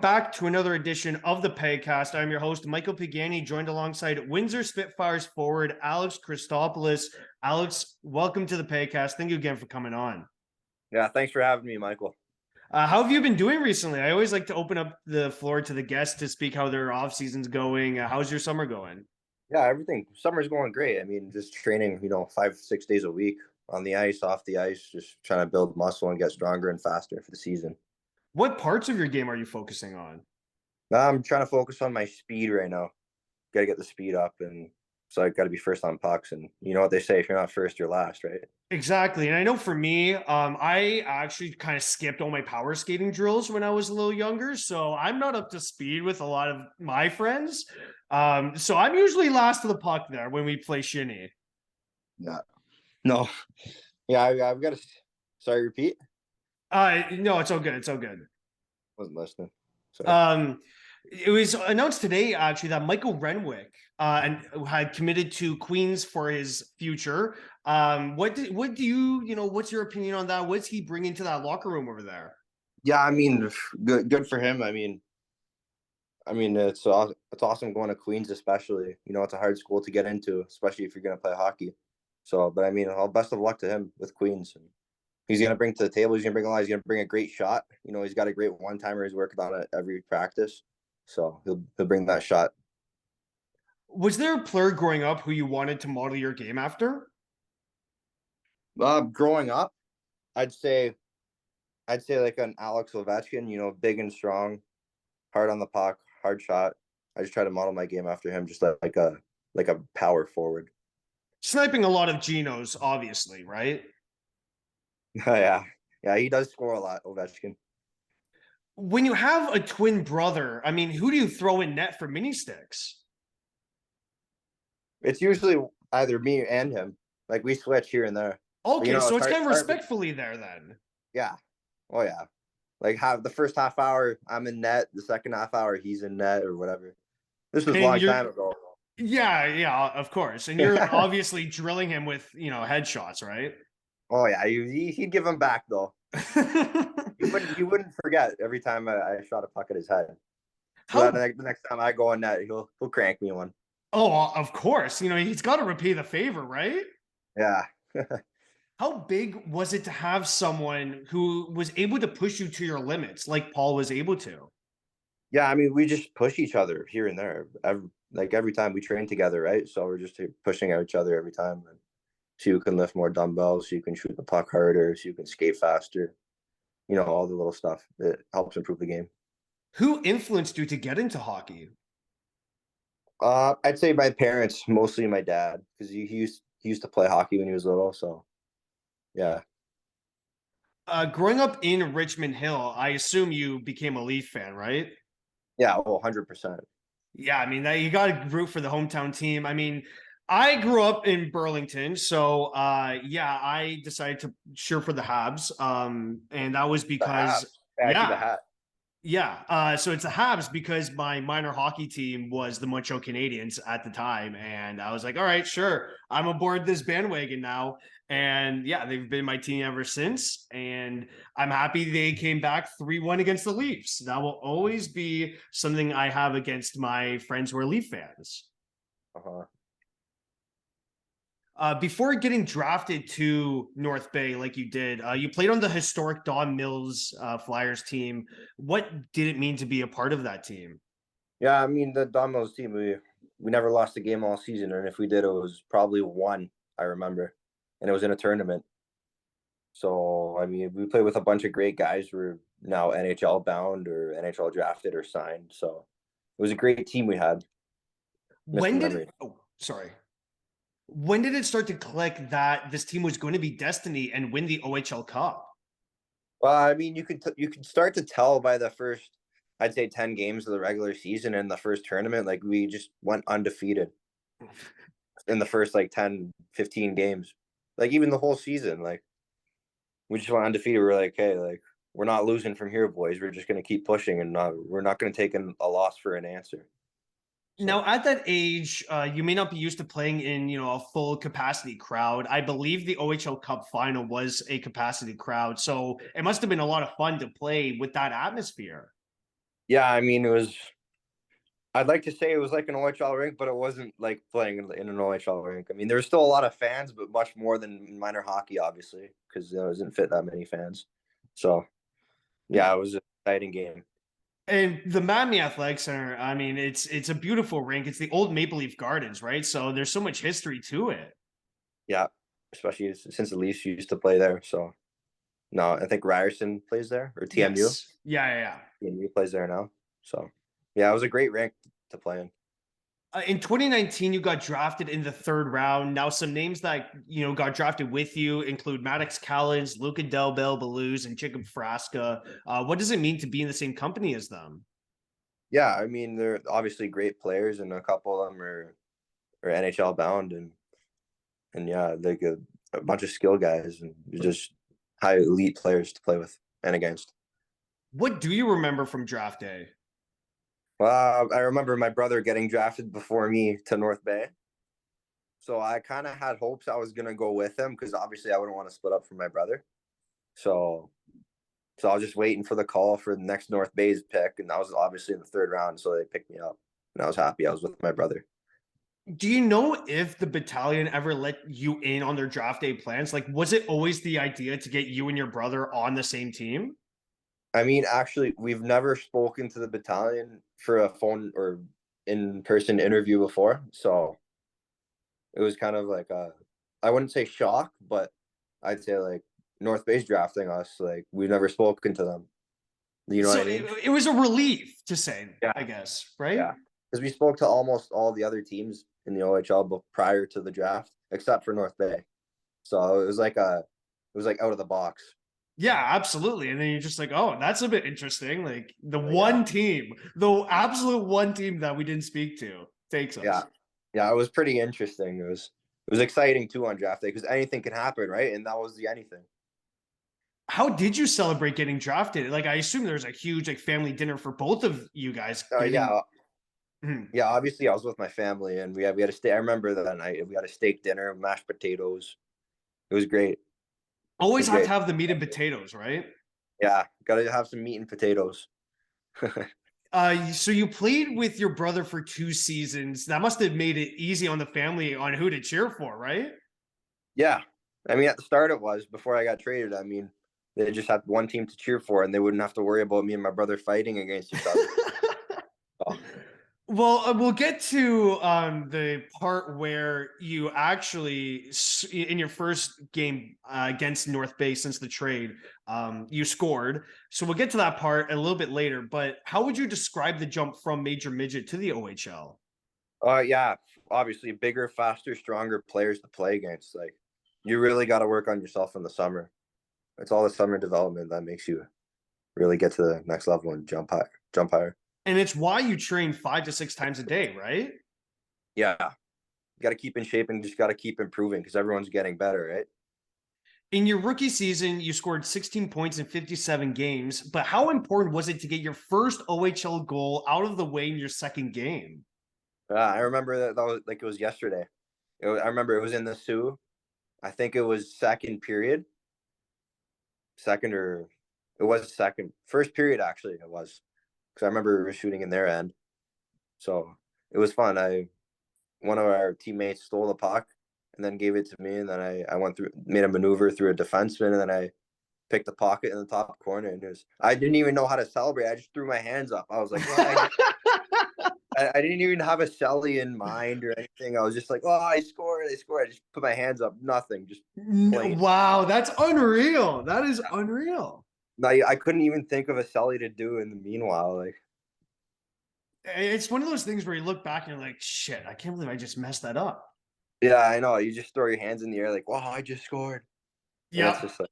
back to another edition of the Pagcast. I'm your host, Michael Pagani, joined alongside Windsor Spitfires forward Alex Christopoulos. Alex, welcome to the Pagcast. Thank you again for coming on. Yeah, thanks for having me, Michael. How have you been doing recently? I always like to open up the floor to the guests to speak how their off season's going. How's your summer going? Yeah, summer's going great. I mean, just training, 5, 6 days a week on the ice, off the ice, just trying to build muscle and get stronger and faster for the season. What parts of your game are you focusing on? I'm trying to focus on my speed right now. Got to get the speed up, and so I got to be first on pucks. And you know what they say: if you're not first, you're last, right? Exactly. And I know for me, I actually kind of skipped all my power skating drills when I was a little younger. So I'm not up to speed with a lot of my friends. So I'm usually last to the puck there when we play shinny. Yeah. No. Yeah, I've got to. Sorry, repeat. No, it's all good. It's all good. Wasn't listening. Sorry. It was announced today actually that Michael Renwick and had committed to Queens for his future. What do you what's your opinion on that? What's he bringing to that locker room over there? Yeah, I mean, good for him. I mean, it's awesome going to Queens, especially. It's a hard school to get into, especially if you're going to play hockey. So, but I mean, all best of luck to him with Queens. He's going to bring to the table. He's going to bring a lot. He's going to bring a great shot. He's got a great one-timer. He's working on it every practice. So he'll bring that shot. Was there a player growing up who you wanted to model your game after? Growing up, I'd say like an Alex Ovechkin. Big and strong, hard on the puck, hard shot. I just try to model my game after him, just like a power forward. Sniping a lot of Genos, obviously, right? Yeah, he does score a lot, Ovechkin. When you have a twin brother, I mean, who do you throw in net for mini sticks? It's usually either me and him. Like we switch here and there. Okay, so it's kind of respectfully there then. Yeah. Oh yeah. Like the first half hour I'm in net, the second half hour he's in net or whatever. This was a long time ago. Yeah, of course. And you're obviously drilling him with, headshots, right? Oh yeah, he'd give them back though. You wouldn't forget every time I shot a puck at his head. So the next time I go on net, he'll crank me one. Oh, of course. He's got to repay the favor, right? Yeah. How big was it to have someone who was able to push you to your limits like Paul was able to? Yeah, I mean, we just push each other here and there. Every time we train together, right? So we're just pushing at each other every time. And so you can lift more dumbbells, so you can shoot the puck harder, so you can skate faster. All the little stuff that helps improve the game. Who influenced you to get into hockey? I'd say my parents, mostly my dad, because he used to play hockey when he was little. So, yeah. Growing up in Richmond Hill, I assume you became a Leaf fan, right? Yeah, 100%. Yeah, I mean, you got to root for the hometown team. I mean, I grew up in Burlington, so I decided to cheer for the Habs, and that was because so it's the Habs because my minor hockey team was the Montreal Canadiens at the time, and I was like, all right, sure, I'm aboard this bandwagon now, and yeah, they've been my team ever since, and I'm happy they came back 3-1 against the Leafs. That will always be something I have against my friends who are Leaf fans. Before getting drafted to North Bay like you did, you played on the historic Don Mills Flyers team. What did it mean to be a part of that team? Yeah, I mean, the Don Mills team, we never lost a game all season. And if we did, it was probably one, I remember. And it was in a tournament. So, I mean, we played with a bunch of great guys who are now NHL bound or NHL drafted or signed. So it was a great team we had. When did it start to click that this team was going to be destiny and win the OHL Cup? Well, I mean, you could start to tell by the first, I'd say 10 games of the regular season and the first tournament. Like we just went undefeated in the first 10, 15 games. Like even the whole season, we just went undefeated. We're like, hey, we're not losing from here, boys. We're just going to keep pushing and we're not going to take a loss for an answer. Now, at that age, you may not be used to playing in, a full capacity crowd. I believe the OHL Cup final was a capacity crowd, so it must have been a lot of fun to play with that atmosphere. Yeah, I mean, I'd like to say it was like an OHL rink, but it wasn't like playing in an OHL rink. I mean, there was still a lot of fans, but much more than minor hockey, obviously, because it doesn't fit that many fans. So, yeah, it was an exciting game. And the Miami Athletic Center, I mean, it's a beautiful rink. It's the old Maple Leaf Gardens, right? So there's so much history to it. Yeah, especially since the Leafs used to play there. So, no, I think Ryerson plays there or TMU. Yes. Yeah, yeah, yeah. TMU plays there now. So, yeah, it was a great rink to play in. In 2019, you got drafted in the third round. Now, some names that got drafted with you include Maddox Callens, Luca Del Bel Belouz, and Jacob Frasca. What does it mean to be in the same company as them? Yeah, I mean, they're obviously great players, and a couple of them are NHL bound, and yeah, like a bunch of skill guys and just high elite players to play with and against. What do you remember from draft day? Well, I remember my brother getting drafted before me to North Bay. So I kind of had hopes I was gonna go with him because obviously I wouldn't want to split up from my brother. So I was just waiting for the call for the next North Bay's pick, and that was obviously in the third round. So they picked me up, and I was happy I was with my brother. Do you know if the battalion ever let you in on their draft day plans? Like, was it always the idea to get you and your brother on the same team? I mean, actually, we've never spoken to the battalion for a phone or in-person interview before, so it was kind of like I wouldn't say shock, but I'd say like North Bay's drafting us. Like we've never spoken to them. You know what So I mean? it was a relief to say, Yeah, I guess, right? yeah. Because we spoke to almost all the other teams in the OHL prior to the draft, except for North Bay. So it was like out of the box. Yeah, absolutely. And then you're just like, oh, that's a bit interesting. Like the Yeah, one team, the absolute one team that we didn't speak to takes yeah, us. yeah. It was pretty interesting. It was exciting too on draft day because anything can happen, right? And that was the anything. How did you celebrate getting drafted? Like, I assume there's a huge like family dinner for both of you guys getting. Yeah, Hmm. yeah. Obviously, I was with my family, and we had a steak. I remember that night we had a steak dinner, mashed potatoes. It was great. It Always was have to great. have the meat and potatoes, right? Yeah, got to have some meat and potatoes. So you played with your brother for 2 seasons. That must have made it easy on the family on who to cheer for, right? Yeah, I mean, at the start it was before I got traded. I mean, they just had one team to cheer for, and they wouldn't have to worry about me and my brother fighting against each other. So, Well, we'll get to the part where you actually, in your first game against North Bay since the trade, you scored. So we'll get to that part a little bit later. But how would you describe the jump from Major Midget to the OHL? yeah, obviously bigger, faster, stronger players to play against. Like, you really got to work on yourself in the summer. It's all the summer development that makes you really get to the next level and jump higher. Jump higher. And it's why you train 5 to 6 times a day, right? Yeah, you got to keep in shape and just got to keep improving because everyone's getting better, right? In your rookie season, you scored 16 points in 57 games. But how important was it to get your first OHL goal out of the way in your second game? I remember that was like it was yesterday. I remember it was in the Sioux. I think it was second period, second or it was second, first period actually. It was because I remember we were shooting in their end, so it was fun. I One of our teammates stole the puck and then gave it to me, and then I went through, made a maneuver through a defenseman, and then I picked the pocket in the top corner, and I didn't even know how to celebrate. I just threw my hands up. I was like, well, I didn't even have a celly in mind or anything. I was just like, oh, I scored, I scored. I just put my hands up, nothing, just plain. Wow, that's unreal. That is unreal. No, I couldn't even think of a celly to do in the meanwhile. Like, It's one of those things where you look back and you're like, shit, I can't believe I just messed that up. yeah, I know. You just throw your hands in the air, like, wow, I just scored. And it's Yep. just like,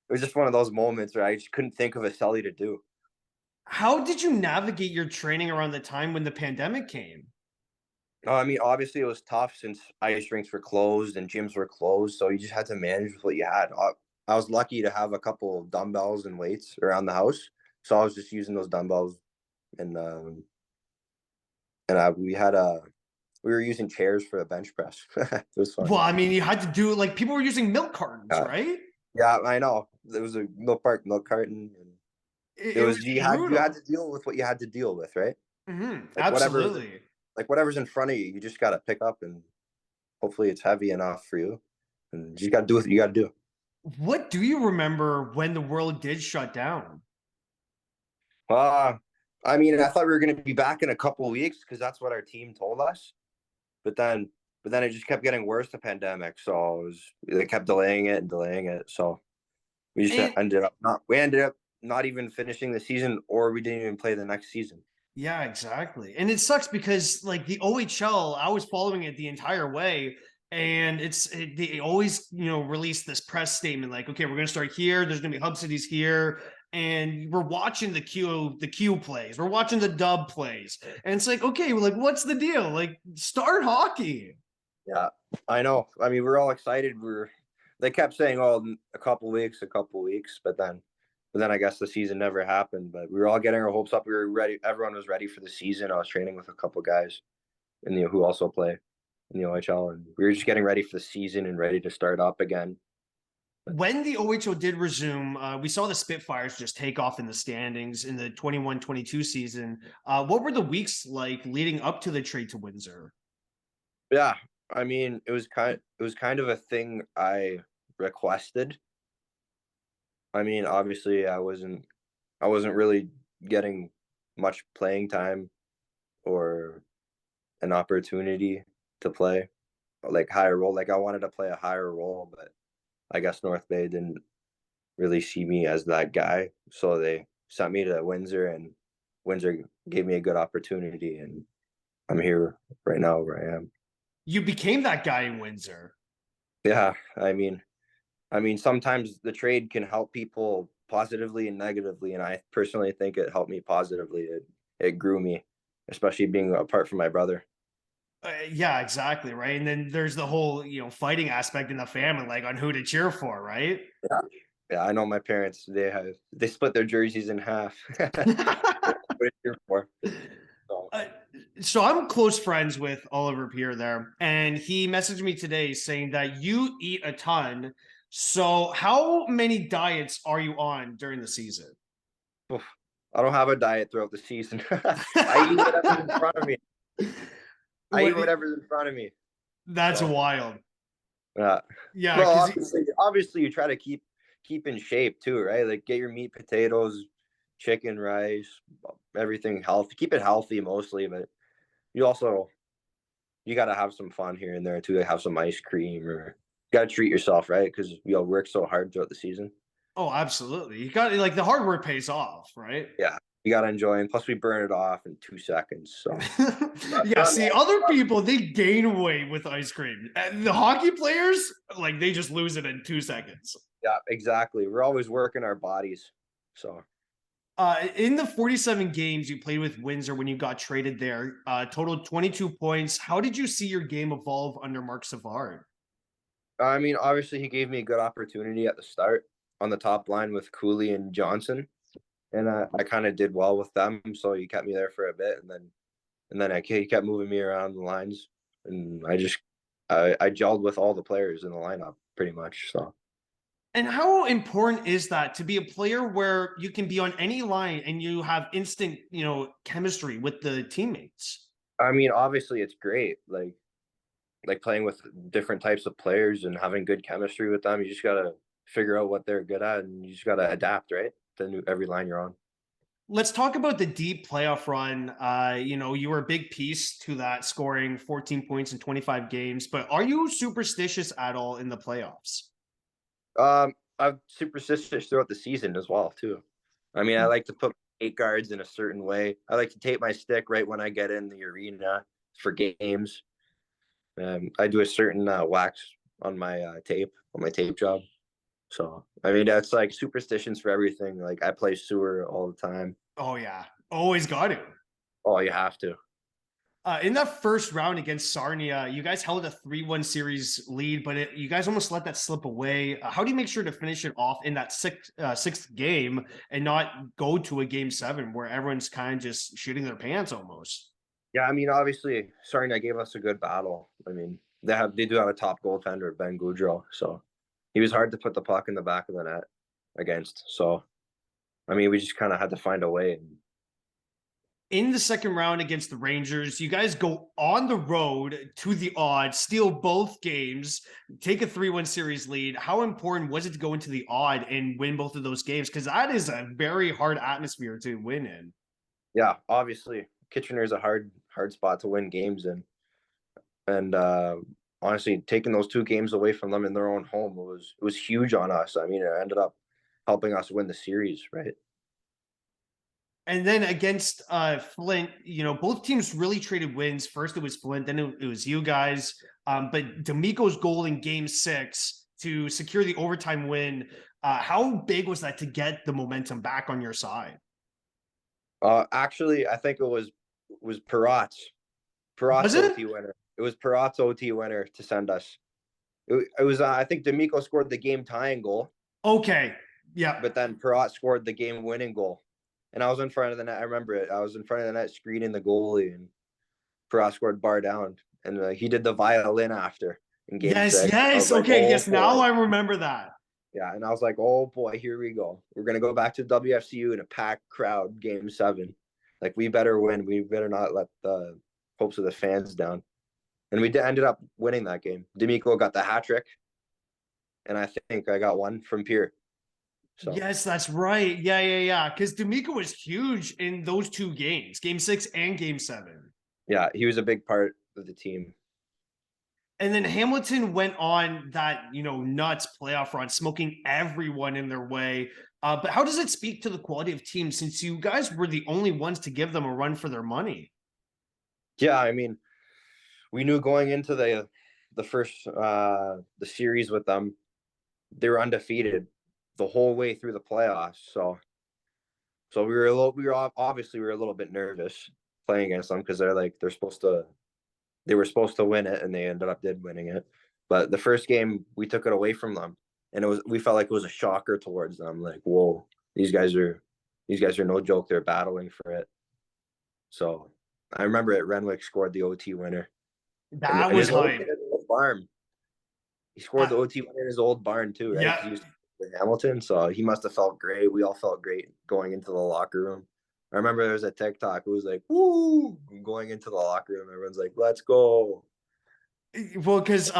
it was just one of those moments where I just couldn't think of a celly to do. How did you navigate your training around the time when the pandemic came? No, I mean, obviously it was tough since ice rinks were closed and gyms were closed, so you just had to manage with what you had. I was lucky to have a couple of dumbbells and weights around the house, so I was just using those dumbbells, and we were using chairs for a bench press. It was Well, funny. I mean, you had to do like people were using milk cartons, Yeah, right? yeah, I know. There was a milk carton, and It It was was you had brutal. to deal with what you had to deal with, right? Like Absolutely. whatever's in front of you, you just got to pick up, and hopefully it's heavy enough for you, and you just got to do what you got to do. What do you remember when the world did shut down? Uh, I mean, I thought we were going to be back in a couple of weeks because that's what our team told us. But then, but then it just kept getting worse, the pandemic. So they kept delaying it and delaying it. So we just And ended up not even finishing the season, or we didn't even play the next season. yeah, exactly. And it sucks because like the OHL, I was following it the entire way. And they always, release this press statement like, okay, we're going to start here. There's going to be hub cities here. And we're watching the Q plays. We're watching the dub plays. And it's like, okay, well, like, what's the deal? Like, start hockey. Yeah, I know. I mean, we're all excited. They kept saying, "Oh, a couple weeks," but then I guess the season never happened. But we were all getting our hopes up. We were ready. Everyone was ready for the season. I was training with a couple guys who also play in the OHL, and we were just getting ready for the season and ready to start up again. But When the OHL did resume, we saw the Spitfires just take off in the standings in the 21-22 season. What were the weeks like leading up to the trade to Windsor? yeah, I mean, it was kind of a thing I requested. I mean, obviously, I wasn't really getting much playing time or an opportunity to play like higher role. Like I wanted to play a higher role, but I guess North Bay didn't really see me as that guy. So they sent me to Windsor, and Windsor gave me a good opportunity, and I'm here right now where I am. You became that guy in Windsor. Yeah, I mean sometimes the trade can help people positively and negatively, and I personally think it helped me positively. It grew me, especially being apart from my brother. Yeah, exactly. Right. And then there's the whole, fighting aspect in the family, like on who to cheer for, right? Yeah. Yeah, I know my parents. They split their jerseys in half. What are you here for? So, Uh, so I'm close friends with Oliver Pierre there, and he messaged me today saying that you eat a ton. So how many diets are you on during the season? oof, I don't have a diet throughout the season. I eat whatever's in front of me. I eat What? whatever's in front of me. That's So, wild. yeah. Yeah, Well, because obviously, you try to keep in shape too, right? Like get your meat, potatoes, chicken, rice, everything healthy. Keep it healthy mostly, but you also you got to have some fun here and there too. Like have some ice cream or got to treat yourself, right? Because you work so hard throughout the season. oh, absolutely. You got like the hard work pays off, right? Yeah, you got to enjoy, and plus we burn it off in 2 seconds. So Yeah, see, other people they gain weight with ice cream. And the hockey players, like they just lose it in 2 seconds. yeah, exactly. We're always working our bodies. So In the 47 games you played with Windsor when you got traded there, total 22 points. How did you see your game evolve under Marc Savard? I mean, obviously he gave me a good opportunity at the start on the top line with Cooley and Johnson, and I kind of did well with them. So he kept me there for a bit, and then he kept moving me around the lines, and I gelled with all the players in the lineup pretty much. So And how important is that to be a player where you can be on any line and you have instant, chemistry with the teammates? I mean, obviously it's great, like playing with different types of players and having good chemistry with them. You just gotta figure out what they're good at, and you just gotta adapt, right? To every line you're on. Let's talk about the deep playoff run. You were a big piece to that, scoring 14 points in 25 games. But are you superstitious at all in the playoffs? I'm superstitious throughout the season as well too. I mean, I like to put 8 guards in a certain way. I like to tape my stick right when I get in the arena for games. I do a certain wax on my tape job. So I mean, that's like superstitions for everything. Like I play sewer all the time. Oh yeah, always got to. Oh, you have to. In that first round against Sarnia, you guys held a 3-1 series lead, but you guys almost let that slip away. How do you make sure to finish it off in that sixth game and not go to a game seven where everyone's kind of just shooting their pants almost? Yeah, I mean, obviously, Sarnia gave us a good battle. I mean, they do have a top goaltender, Ben Goudreau, so he was hard to put the puck in the back of the net against. So I mean, we just kind of had to find a way. In the second round against the Rangers, you guys go on the road to the odd, steal both games, take a 3-1 series lead. How important was it to go into the odd and win both of those games? Because that is a very hard atmosphere to win in. Yeah, obviously, Kitchener is a hard spot to win games in, and honestly, taking those 2 games away from them in their own home was huge on us. I mean, it ended up helping us win the series, right? And then against Flint, both teams really traded wins. First it was Flint, then it was you guys. But D'Amico's goal in game 6 to secure the overtime win, how big was that to get the momentum back on your side? Actually, I think it was Perot's Was it? OT winner. It was Perot's OT winner to send us. It was I think D'Amico scored the game tying goal. Okay. Yeah. But then Perot scored the game winning goal. And I was in front of the net. I remember it. I was in front of the net screening the goalie, and Perot scored bar down. And he did the violin after in game Yes, 6. I was yes. like, Okay, oh, yes. Now boy. I remember that. Yeah. And I was like, oh, boy, here we go. We're going to go back to WFCU in a packed crowd, game 7. Like, we better win. We better not let the hopes of the fans down. And we ended up winning that game. D'Amico got the hat trick, and I think I got one from Pierre. So Yes, that's right. Yeah. Because D'Amico was huge in those 2 games, game 6 and game 7. yeah, he was a big part of the team. And then Hamilton went on that, nuts playoff run, smoking everyone in their way. But how does it speak to the quality of teams since you guys were the only ones to give them a run for their money? Yeah, I mean, we knew going into the first the series with them, they were undefeated the whole way through the playoffs. So we were a little bit nervous playing against them because they were supposed to win it, and they ended up winning it. But the first game we took it away from them, and we felt like it was a shocker towards them. Like, whoa, these guys are no joke. They're battling for it. So I remember it. Renwick scored the OT winner. And That in was his hype. old barn. He scored the OT winner in his old barn too, right? Because Yeah. he was in Hamilton, so he must have felt great. We all felt great going into the locker room. I remember there was a TikTok. It was like, "Woo!" Going into the locker room, everyone's like, "Let's go!" Well, because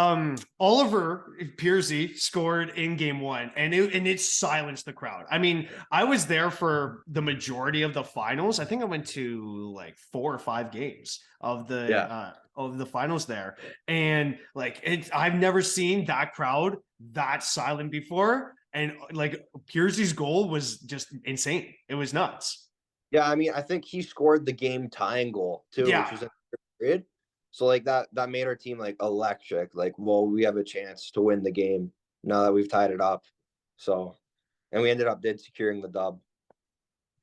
Oliver Piercy scored in game 1, and it silenced the crowd. I mean, I was there for the majority of the finals. I think I went to like 4 or 5 games of the finals there, and like I've never seen that crowd that silent before. And like Piercy's goal was just insane. It was nuts. Yeah, I mean, I think he scored the game tying goal too, which Yeah. was in the period. So like that made our team like electric. Like, well, we have a chance to win the game now that we've tied it up. So, and we ended up securing the dub.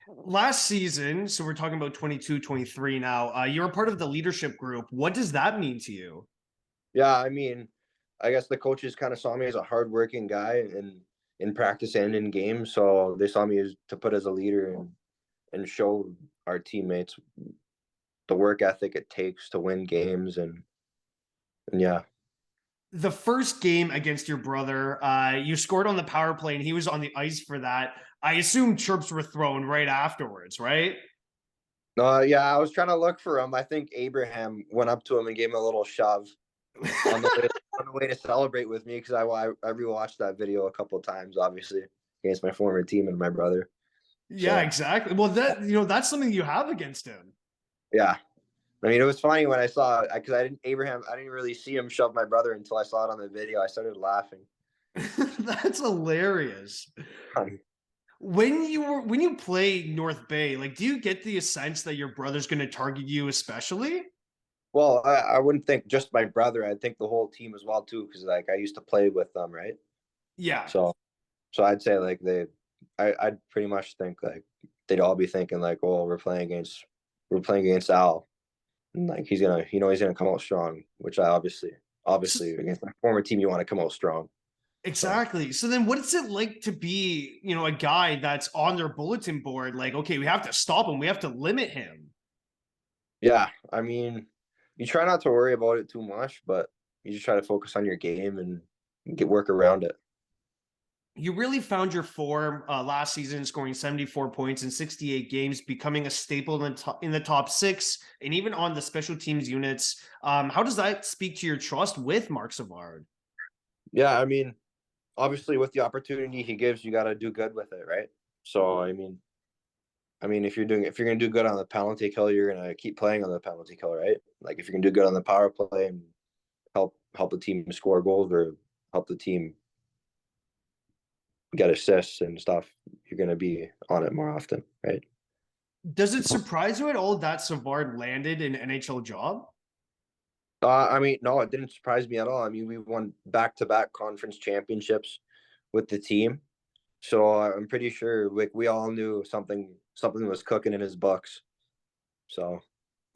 Last season, so we're talking about 22-23 now, you're a part of the leadership group. What does that mean to you? Yeah, I mean, I guess the coaches kind of saw me as a hardworking guy in practice and in games, so they saw me as to put as a leader and show our teammates the work ethic it takes to win games and yeah. The first game against your brother, you scored on the power play and he was on the ice for that. I assume chirps were thrown right afterwards, right? Yeah, I was trying to look for him. I think Abraham went up to him and gave him a little shove on the way to celebrate with me because I rewatched that video a couple of times, obviously against my former team and my brother. Yeah, So exactly. Well, that's something you have against him. yeah, I mean, it was funny when I saw it because I didn't really see him shove my brother until I saw it on the video. I started laughing. That's hilarious. When you play North Bay, like, do you get the sense that your brother's going to target you especially? Well, I wouldn't think just my brother. I'd think the whole team as well too, because like I used to play with them, right? Yeah. So I'd say like I'd pretty much think like they'd all be thinking like, oh, we're playing against Al, and like he's gonna come out strong. Which I obviously against my former team, you want to come out strong. Exactly. So then what is it like to be, a guy that's on their bulletin board? Like, okay, we have to stop him. We have to limit him. Yeah, I mean, you try not to worry about it too much, but you just try to focus on your game and get work around it. You really found your form last season, scoring 74 points in 68 games, becoming a staple in the top six, and even on the special teams units. How does that speak to your trust with Marc Savard? Yeah, I mean, obviously with the opportunity he gives, you got to do good with it, right? So I mean, if you're gonna do good on the penalty kill, you're gonna keep playing on the penalty kill, right? Like if you're gonna do good on the power play and help the team score goals or help the team get assists and stuff, you're gonna be on it more often, right? Does it surprise you at all that Savard landed an NHL job? I mean, no, it didn't surprise me at all. I mean, we won back-to-back conference championships with the team, so I'm pretty sure like we all knew something was cooking in his books. So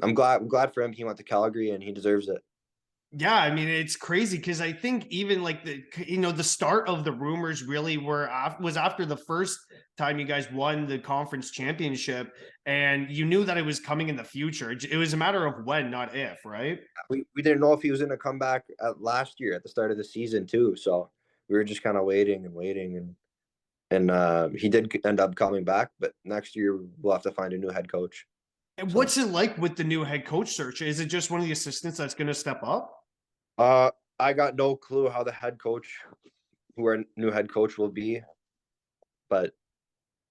I'm glad for him. He went to Calgary and he deserves it. Yeah, I mean it's crazy because I think even like the start of the rumors really was after the first time you guys won the conference championship, and you knew that it was coming in the future. It was a matter of when, not if, right? We didn't know if he was going to come back at last year at the start of the season too. So we were just kind of waiting and waiting, and he did end up coming back. But next year we'll have to find a new head coach. And So what's it like with the new head coach search? Is it just one of the assistants that's going to step up? uh, I got no clue how the head coach, who our new head coach will be, but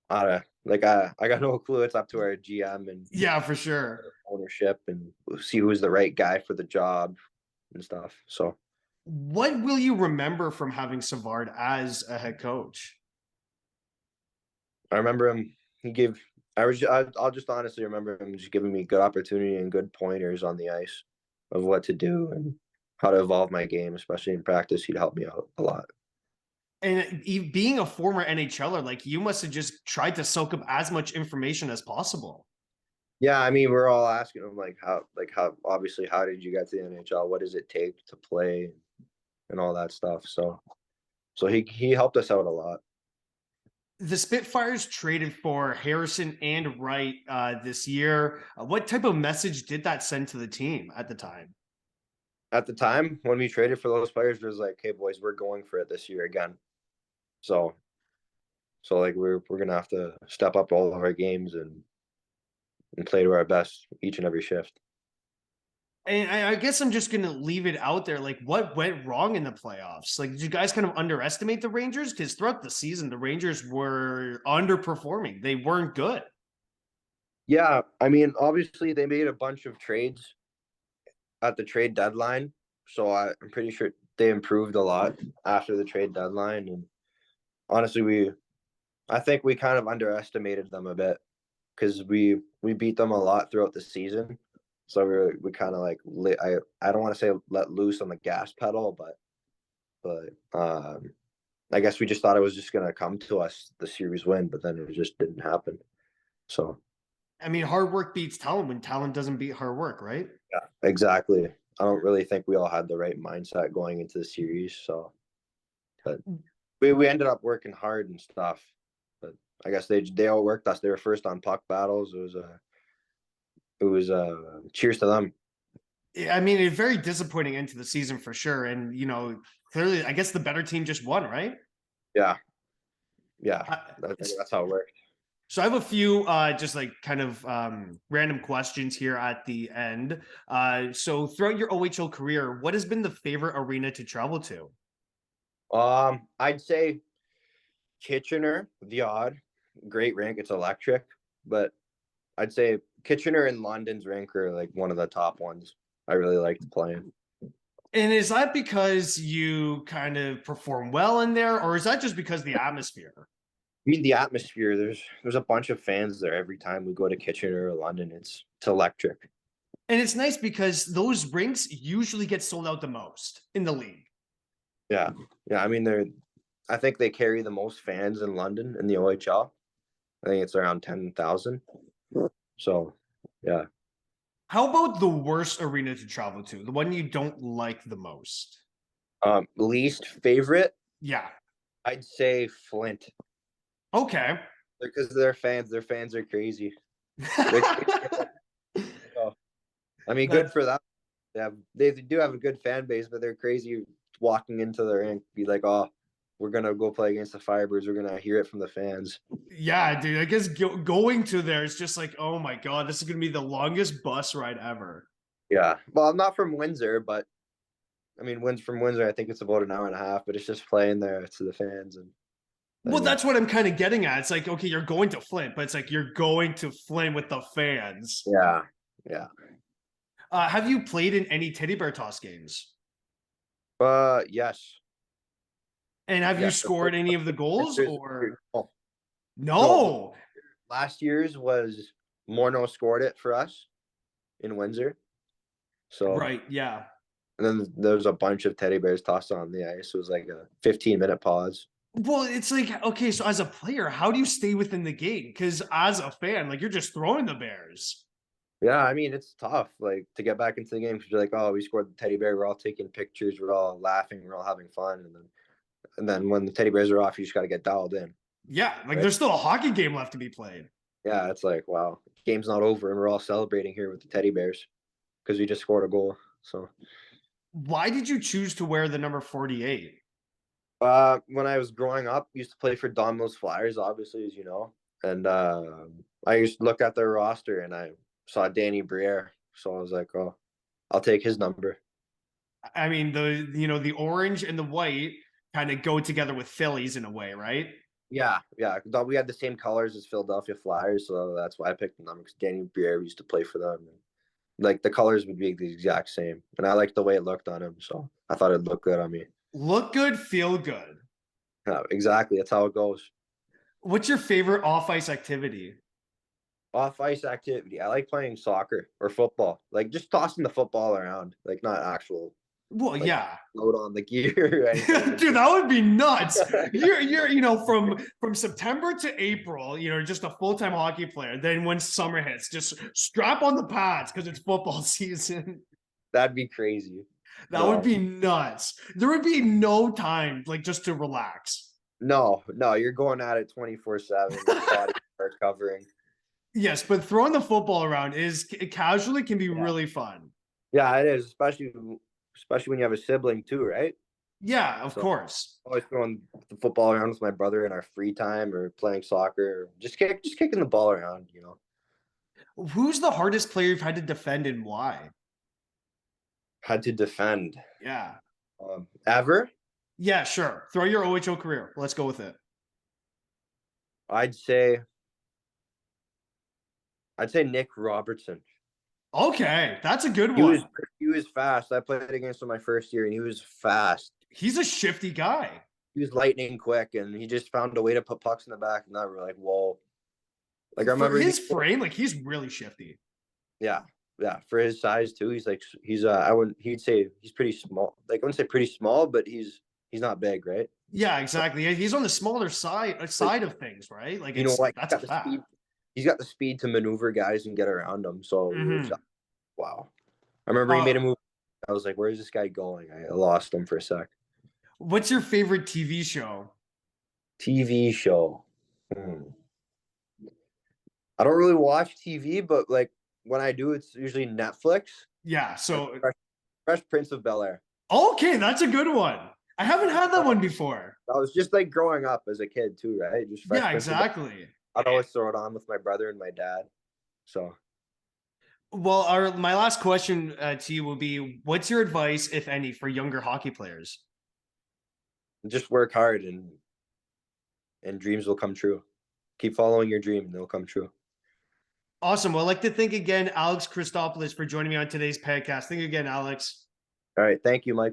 I got no clue. It's up to our GM and Yeah, for sure. ownership, and we'll see who's the right guy for the job and stuff. So What will you remember from having Savard as a head coach? I remember him. He gave. I'll just honestly remember him just giving me good opportunity and good pointers on the ice of what to do and how to evolve my game, especially in practice. He'd help me out a lot. And being a former NHLer, like you must have just tried to soak up as much information as possible. Yeah, I mean, we're all asking him obviously how did you get to the NHL? What does it take to play and all that stuff. So he helped us out a lot. The Spitfires traded for Harrison and Wright this year. What type of message did that send to the team at the time? At the time when we traded for those players, it was like, hey boys, we're going for it this year again. So like we're gonna have to step up all of our games and play to our best each and every shift. And I guess I'm just going to leave it out there. Like, what went wrong in the playoffs? Like, did you guys kind of underestimate the Rangers? Because throughout the season, the Rangers were underperforming. They weren't good. Yeah, I mean, obviously they made a bunch of trades at the trade deadline, so I'm pretty sure they improved a lot after the trade deadline. And honestly, I think we kind of underestimated them a bit because we beat them a lot throughout the season. So we kind of like I don't want to say let loose on the gas pedal, but I guess we just thought it was just gonna come to us the series win, but then it just didn't happen. So I mean, hard work beats talent when talent doesn't beat hard work, right? yeah, exactly. I don't really think we all had the right mindset going into the series. So, but we ended up working hard and stuff. But I guess they outworked us. They were first on puck battles. It was cheers to them. Yeah, I mean, a very disappointing end to the season for sure. And, clearly, I guess the better team just won, right? Yeah, yeah. Uh, That's how it worked. So I have a few just like kind of random questions here at the end. So throughout your OHL career, what has been the favorite arena to travel to? I'd say Kitchener, the odd, great rink. It's electric, but I'd say Kitchener and London's rink are like one of the top ones. I really liked playing. And is that because you kind of perform well in there, or is that just because the atmosphere? I mean, the atmosphere. There's a bunch of fans there every time we go to Kitchener or London. It's electric. And it's nice because those rinks usually get sold out the most in the league. Yeah, yeah. I mean, I think they carry the most fans in London in the OHL. I think it's around 10,000. So, yeah. How about the worst arena to travel to? The one you don't like the most? Least favorite, Yeah. I'd say Flint, Okay. because their fans are crazy. Which, oh, I mean, good for them. They do have a good fan base, but they're crazy walking into the rink, be like, oh, we're gonna go play against the Firebirds. We're gonna hear it from the fans. Yeah, dude. I guess going to there is just like, oh my god, this is gonna be the longest bus ride ever. Yeah. Well, I'm not from Windsor, but I mean, from Windsor, I think it's about an hour and a half. But it's just playing there to the fans, and I Well, mean, that's what I'm kind of getting at. It's like, okay, you're going to Flint, but it's like you're going to Flint with the fans. yeah, yeah. Have you played in any teddy bear toss games? Yes, And have you yes. scored any of the goals There's- or oh, no? last year's was Morneau scored it for us in Windsor. So Right, yeah. and then there was a bunch of teddy bears tossed on the ice. It was like a 15-minute pause. Well, it's like, okay, so as a player, how do you stay within the game? Because as a fan, like you're just throwing the bears. Yeah, I mean it's tough, like to get back into the game because you're like, oh, we scored the teddy bear. We're all taking pictures. We're all laughing. We're all having fun, and then when the teddy bears are off, you just got to get dialed in. Yeah, like Right. there's still a hockey game left to be played. Yeah, it's like, wow, game's not over, and we're all celebrating here with the teddy bears because we just scored a goal. So, Why did you choose to wear the number 48? when I was growing up, I used to play for Domino's Flyers, obviously, as you know, and I used to look at their roster and I saw Danny Briere, so I was like, oh, I'll take his number. I mean, the orange and the white kind of go together with Phillies in a way, right? Yeah, yeah. We had the same colors as Philadelphia Flyers, so that's why I picked the number because Danny Briere used to play for them. And, like the colors would be the exact same, and I liked the way it looked on him, so I thought it'd look good on me. Look good, feel good. Yeah, exactly. That's how it goes. What's your favorite off ice activity? Off ice activity. I like playing soccer or football, like just tossing the football around, like not actual Well, like yeah. load on the gear or anything. Dude, that would be nuts. You're from September to April, just a full-time hockey player. Then when summer hits, just strap on the pads because it's football season. That'd be crazy. That would be nuts. There would be no time like just to relax. No, you're going at it 24/7. Body recovering. Yes, but throwing the football around casually can be really fun. Yeah, it is, especially when you have a sibling too, right? Yeah, of course. Always throwing the football around with my brother in our free time or playing soccer, or just kicking the ball around, Who's the hardest player you've had to defend and why? Had to defend. Yeah. Ever? Yeah, sure. Throw your OHO career. Let's go with it. I'd say Nick Robertson. Okay, that's a good He one. was fast. I played against him my first year, and he was fast. He's a shifty guy. He was lightning quick, and he just found a way to put pucks in the back, and that were like, whoa. Like I remember For his frame, like he's really shifty. Yeah, for his size too. He'd say he's pretty small. Like I wouldn't say pretty small, but he's not big, right? Yeah, exactly. He's on the smaller side of things, right? Like that's a fact. He's got the speed to maneuver guys and get around them. So wow. I remember he made a move. I was like, where's this guy going? I lost him for a sec. What's your favorite TV show? TV show. I don't really watch TV, but like when I do, it's usually Netflix. Yeah, so Fresh Prince of Bel-Air. Okay, that's a good one. I haven't had that one before. I was just like growing up as a kid too, right? Just yeah, exactly. I'd always throw it on with my brother and my dad. So, well, my last question to you will be: what's your advice, if any, for younger hockey players? just work hard and dreams will come true. Keep following your dream and they'll come true. Awesome. Well, I'd like to thank again Alex Christopoulos for joining me on today's podcast. Thank you again, Alex. All right. Thank you, Mike.